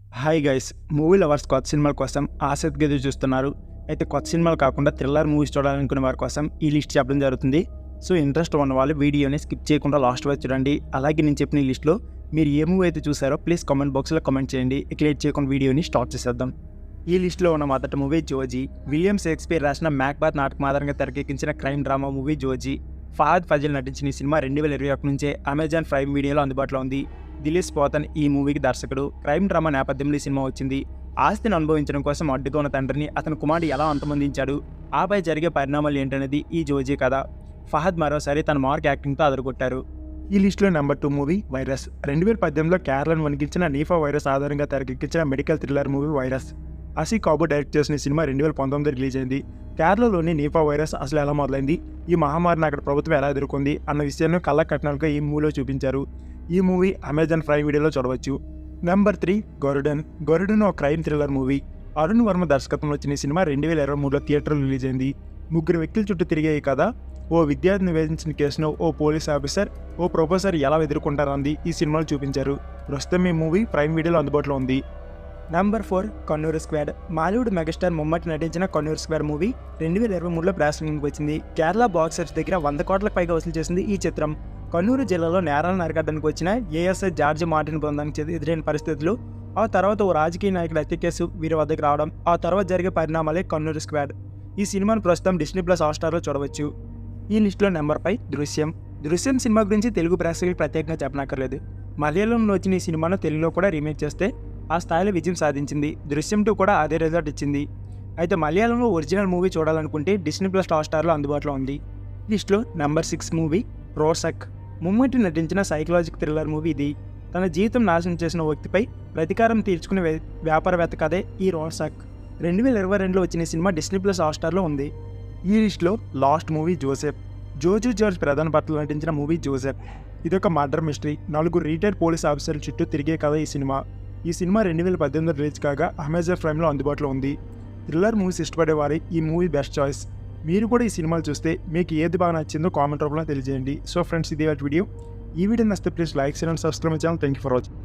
Hi guys, movie lovers కొత్త సినిమాల కోసం ఆసక్తిగా ఎదురు చూస్తున్నారు. అయితే కొత్త సినిమాలు కాకుండా థ్రిల్లర్ మూవీస్ చూడాలనుకునే వారి కోసం ఈ లిస్ట్ చెప్పడం జరుగుతుంది. సో ఇంట్రెస్ట్ ఉన్న వాళ్ళు వీడియోని స్కిప్ చేయకుండా లాస్ట్ వరకు చూడండి. అలాగే నేను చెప్పిన ఈ లిస్ట్లో మీరు ఏ మూవీ అయితే చూసారో ప్లీజ్ కామెంట్ బాక్స్లో కామెంట్ చేయండి. ఇక లేట్ చేయకుండా వీడియోని స్టార్ట్ చేసేద్దాం. ఈ లిస్టులో ఉన్న మొదటి మూవీ జోజీ. విలియం షేక్స్పియర్ రాసిన మ్యాక్బెత్ నాటకం ఆధారంగా తెరకెక్కించిన crime drama movie Joji. Fahadh Faasil నటించిన ఈ సినిమా 2021 నుంచే అమెజాన్ ప్రైమ్ వీడియోలో అందుబాటులో ఉంది. దిలీప్ పోతన్ ఈ మూవీకి దర్శకుడు. క్రైమ్ డ్రామా నేపథ్యంలో ఈ సినిమా వచ్చింది. ఆస్తిని అనుభవించడం కోసం అడ్డుగా ఉన్న తండ్రిని అతని కుమారుడు ఎలా అంతమొందించాడు, ఆపై జరిగే పరిణామాలు ఏంటనేది ఈ జోజీ కథ. ఫహద్ మరోసారి తన మార్క్ యాక్టింగ్తో అదరగొట్టారు. ఈ లిస్టులో నెంబర్ 2 మూవీ వైరస్. 2018లో కేరళను వణికించిన నీఫా వైరస్ ఆధారంగా తెరకెక్కించిన medical thriller movie virus. Aashiq Abu direct చేసిన ఈ సినిమా 2019 రిలీజ్ అయింది. కేరళలోని నీఫా వైరస్ అసలు ఎలా మొదలైంది, ఈ మహమ్మారిని అక్కడ ప్రభుత్వం ఎలా ఎదుర్కొంది అన్న విషయాన్ని కళ్ళ కట్టినట్టుగా ఈ మూవీలో చూపించారు. ఈ మూవీ అమెజాన్ ప్రైమ్ వీడియోలో చూడవచ్చు. నెంబర్ 3 గరుడన్ ఒక crime thriller movie. Arun Varma దర్శకత్వంలో వచ్చిన ఈ సినిమా 2023లో థియేటర్లో రిలీజ్ అయింది. ముగ్గురు వ్యక్తుల చుట్టూ తిరిగే ఈ కథ ఓ విద్యార్థిని వేధించిన కేసును ఓ పోలీస్ ఆఫీసర్, ఓ ప్రొఫెసర్ ఎలా ఎదుర్కొంటారన్నది ఈ సినిమాలో చూపించారు. ప్రస్తుతం ఈ మూవీ ప్రైమ్ వీడియోలో అందుబాటులో ఉంది. Number 4 Kannur squad. Mollywood megastar Mammati నటించిన కన్నూరు స్క్వాడ్ మూవీ 2023లో ప్రేక్షకులకు వచ్చింది. కేరళ బాక్స్ ఆఫీస్ దగ్గర 100 కోట్లకు పైగా వసూలు చేసింది ఈ చిత్రం. కన్నూరు జిల్లాలో నేరాలను అరికట్టడానికి వచ్చిన ఏఎస్ఐ జార్జ్ మార్టిన్ బృందానికి ఎదురైన పరిస్థితులు, ఆ తర్వాత ఓ రాజకీయ నాయకుడి హత్య కేసు వీరి వద్దకు రావడం, ఆ తర్వాత జరిగే పరిణామాలే కన్నూరు స్క్వాడ్. ఈ సినిమాను ప్రస్తుతం డిస్నీ+ హాట్‌స్టార్లో చూడవచ్చు. ఈ లిస్టులో నెంబర్ 5 దృశ్యం సినిమా గురించి తెలుగు ప్రేక్షకులకు ప్రత్యేకంగా చెప్పనక్కర్లేదు. మలయాళంలో వచ్చిన ఈ సినిమాను తెలుగులో కూడా రీమేక్ చేస్తే ఆ స్థాయిలో విజయం సాధించింది. దృశ్యం 2 కూడా అదే రిజల్ట్ ఇచ్చింది. అయితే మలయాళంలో ఒరిజినల్ మూవీ చూడాలనుకుంటే డిస్నీ+ హాట్‌స్టార్లో అందుబాటులో ఉంది. లిస్టులో నెంబర్ 6 మూవీ రోసక్. మమ్మటి నటించిన సైకలాజికల్ థ్రిల్లర్ మూవీ ఇది. తన జీవితం నాశనం చేసిన వ్యక్తిపై ప్రతీకారం తీర్చుకునే వ్యాపారవేత్త కథే ఈ రోసక్. 2022లో వచ్చిన ఈ సినిమా డిస్నీ+ హాట్‌స్టార్లో ఉంది. ఈ లిస్టులో last movie Joseph. Joju George ప్రధాన పాత్రలో నటించిన మూవీ జోసెఫ్. ఇదొక మర్డర్ మిస్టరీ. 4 రిటైర్డ్ పోలీస్ ఆఫీసర్ల చుట్టూ తిరిగే కథ ఈ సినిమా. ఈ సినిమా 2018లో రిలీజ్ కాగా అమెజాన్ ప్రైమ్లో అందుబాటులో ఉంది. థ్రిల్లర్ మూవీస్ ఇష్టపడే వారి ఈ మూవీ బెస్ట్ చాయిస్. మీరు కూడా ఈ సినిమాలు చూస్తే మీకు ఏది బాగా నచ్చిందో కామెంట్ రూపంలో తెలియజేయండి. సో ఫ్రెండ్స్, ఇది వీడియో. ఈ వీడియో నచ్చితే please like, share and subscribe my channel. Thank you for watching.